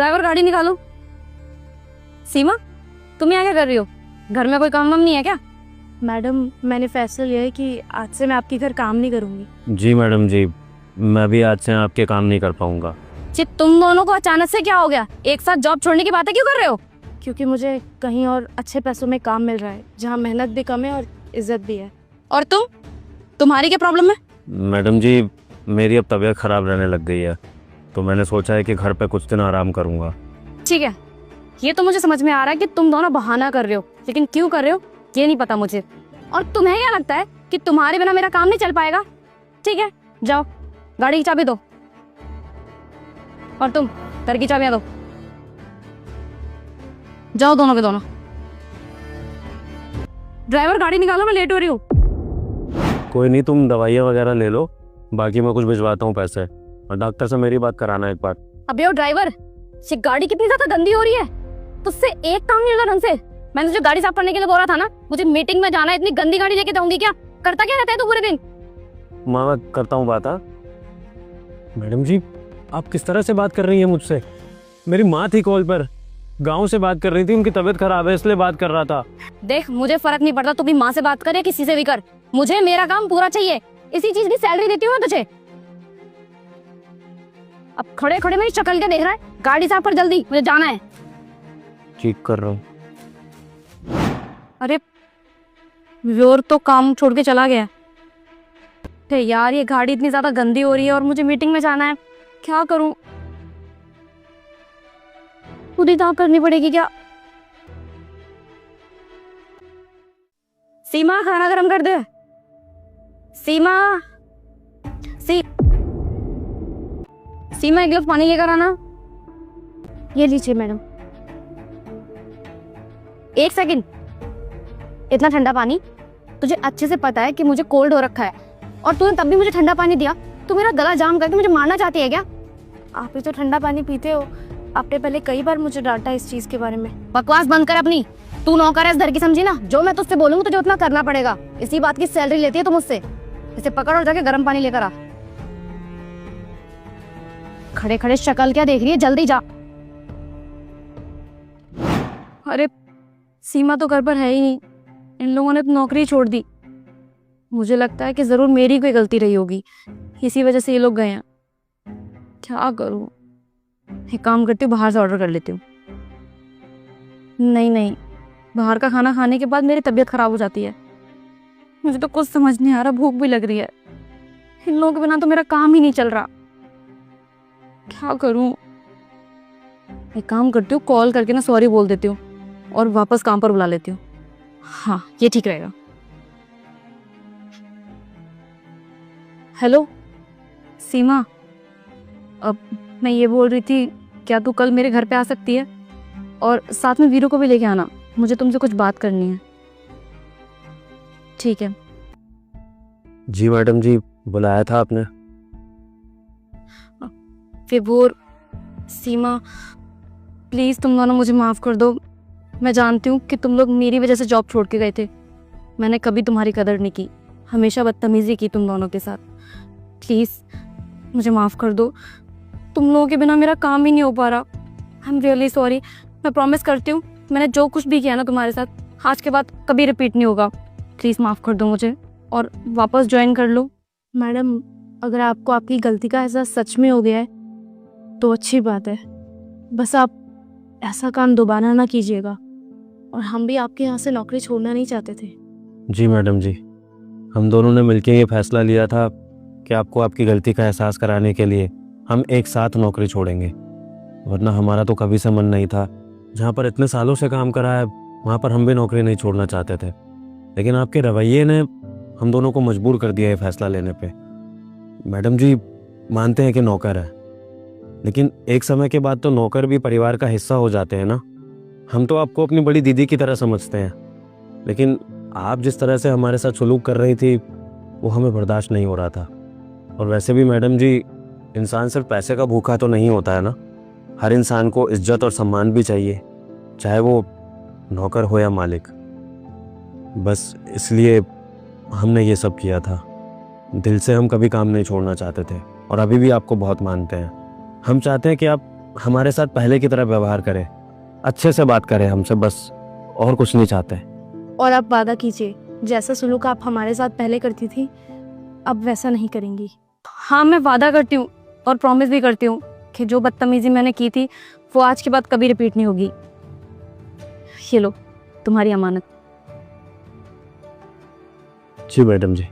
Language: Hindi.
ड्राइवर गाड़ी निकालो। सीमा, तुम यहाँ क्या कर रही हो? घर में कोई काम वाम नहीं है क्या? मैडम, मैंने फैसला लिया है कि आज से मैं आपके घर काम नहीं करूँगी। जी मैडम जी, मैं भी आज से आपके काम नहीं कर पाऊंगा। जी, तुम दोनों को अचानक से क्या हो गया? एक साथ जॉब छोड़ने की बातें क्यों कर रहे हो? क्योंकि मुझे कहीं और अच्छे पैसों में काम मिल रहा है, जहाँ मेहनत भी कम है और इज्जत भी है। और तुम्हारी क्या प्रॉब्लम है? मैडम जी, मेरी अब तबीयत ख़राब रहने लग गई है, तो मैंने सोचा है कि घर पे कुछ दिन आराम करूंगा। ठीक है, ये तो मुझे समझ में आ रहा है कि तुम दोनों बहाना कर रहे हो, लेकिन क्यों कर रहे हो ये नहीं पता मुझे। और तुम्हें क्या लगता है कि तुम्हारे बिना मेरा काम नहीं चल पाएगा? ठीक है, जाओ गाड़ी की चाबी दो, और तुम घर की चाबियां दो। जाओ दोनों के दोनों। ड्राइवर गाड़ी निकालो, मैं लेट हो रही हूँ। कोई नहीं, तुम दवाइयाँ वगैरह ले लो, बाकी मैं कुछ भिजवाता हूँ पैसे, और डॉक्टर से मेरी बात कराना एक बार। अबे ओ ड्राइवर, ये गाड़ी कितनी ज्यादा गंदी हो रही है, तुझसे एक काम नहीं होता ढंग से। मैंने तुझे गाड़ी साफ करने के लिए बोला था ना, मुझे मीटिंग में जाना है, इतनी गंदी गाड़ी लेके जाऊंगी क्या? करता क्या रहता है तू पूरे दिन? माँ, मैं करता हूँ बात। मैडम जी, आप किस तरह से बात कर रही हैं मुझसे? मेरी माँ थी कॉल पर, गांव से बात कर रही थी, उनकी तबीयत खराब है इसलिए बात कर रहा था। देख, मुझे फर्क नहीं पड़ता, तू भी माँ से बात कर या किसी से भी कर, मुझे मेरा काम पूरा चाहिए। इसी चीज की सैलरी देती हूँ मैं तुझे। अब खड़े खड़े मेरी शक्ल क्या देख रहा है? गाड़ी साफ कर जल्दी, मुझे जाना है। ठीक कर रहा हूँ। अरे व्योर तो काम छोड़ के चला गया। अरे यार, ये गाड़ी इतनी ज्यादा गंदी हो रही है और मुझे मीटिंग में जाना है, क्या करूं? खुद ही तो करनी पड़ेगी क्या? सीमा, खाना गरम कर दे। सीमा, सीमा, एक गिलास पानी लेकर आना। ये लीजिए मैडम। एक सेकंड, इतना ठंडा पानी? तुझे अच्छे से पता है कि मुझे कोल्ड हो रखा है, और तूने तब भी मुझे ठंडा पानी दिया। तू मेरा गला जाम करके मुझे मारना चाहती है क्या? आप ही तो ठंडा पानी पीते हो, आपने पहले कई बार मुझे डांटा इस चीज के बारे में। बकवास बंद कर अपनी। तू नौकर है इस घर की, समझी ना? जो मैं तुझसे बोलूंगी तुझे उतना करना पड़ेगा। इसी बात की सैलरी लेती है तू मुझसे। इसे पकड़ और जाके गर्म पानी लेकर आ। खड़े खड़े शक्ल क्या देख रही है? जल्दी जा। अरे सीमा तो घर पर है ही नहीं, इन लोगों ने तो नौकरी छोड़ दी। मुझे लगता है कि जरूर मेरी कोई गलती रही होगी, इसी वजह से ये लोग गए हैं। क्या करूं? एक काम करती हूँ, बाहर से ऑर्डर कर लेती हूँ। नहीं, बाहर का खाना खाने के बाद मेरी तबीयत खराब हो जाती है। मुझे तो कुछ समझ नहीं आ रहा, भूख भी लग रही है। इन लोगों के बिना तो मेरा काम ही नहीं चल रहा, क्या करूं? एक काम करती हूँ, कॉल करके ना सॉरी बोल देती हूँ और वापस काम पर बुला लेती हूँ। हाँ, ये ठीक रहेगा। हेलो सीमा, अब मैं ये बोल रही थी, क्या तू कल मेरे घर पे आ सकती है? और साथ में वीरू को भी लेके आना, मुझे तुमसे कुछ बात करनी है। ठीक है। जी मैडम जी, बुलाया था आपने? विभोर, सीमा, प्लीज़ तुम दोनों मुझे माफ़ कर दो। मैं जानती हूँ कि तुम लोग मेरी वजह से जॉब छोड़ के गए थे। मैंने कभी तुम्हारी कदर नहीं की, हमेशा बदतमीज़ी की तुम दोनों के साथ। प्लीज़ मुझे माफ़ कर दो, तुम लोगों के बिना मेरा काम ही नहीं हो पा रहा। I am really sorry. मैं प्रॉमिस करती हूँ, मैंने जो कुछ भी किया ना तुम्हारे साथ, आज के बाद कभी रिपीट नहीं होगा। प्लीज़ माफ़ कर दो मुझे और वापस ज्वाइन कर लो। मैडम, अगर आपको आपकी गलती का एहसास सच में हो गया है तो अच्छी बात है, बस आप ऐसा काम दोबारा ना कीजिएगा। और हम भी आपके यहाँ से नौकरी छोड़ना नहीं चाहते थे। जी मैडम जी, हम दोनों ने मिलकर ये फैसला लिया था कि आपको आपकी गलती का एहसास कराने के लिए हम एक साथ नौकरी छोड़ेंगे, वरना हमारा तो कभी से मन नहीं था। जहाँ पर इतने सालों से काम करा है वहाँ पर हम भी नौकरी नहीं छोड़ना चाहते थे, लेकिन आपके रवैये ने हम दोनों को मजबूर कर दिया ये फैसला लेने पे। मैडम जी, मानते हैं कि नौकर है, लेकिन एक समय के बाद तो नौकर भी परिवार का हिस्सा हो जाते हैं ना। हम तो आपको अपनी बड़ी दीदी की तरह समझते हैं, लेकिन आप जिस तरह से हमारे साथ सलूक कर रही थी वो हमें बर्दाश्त नहीं हो रहा था। और वैसे भी मैडम जी, इंसान सिर्फ पैसे का भूखा तो नहीं होता है ना। हर इंसान को इज्जत और सम्मान भी चाहिए, चाहे वो नौकर हो या मालिक। बस इसलिए हमने ये सब किया था। दिल से हम कभी काम नहीं छोड़ना चाहते थे और अभी भी आपको बहुत मानते हैं। हम चाहते हैं कि आप हमारे साथ पहले की तरह व्यवहार करें, अच्छे से बात करें हमसे, बस और कुछ नहीं चाहते। और आप वादा कीजिए, जैसा सुलूक आप हमारे साथ पहले करती थी अब वैसा नहीं करेंगी। हाँ, मैं वादा करती हूँ और प्रॉमिस भी करती हूँ कि जो बदतमीजी मैंने की थी वो आज के बाद कभी रिपीट नहीं होगी। ये लो तुम्हारी अमानत। जी मैडम जी।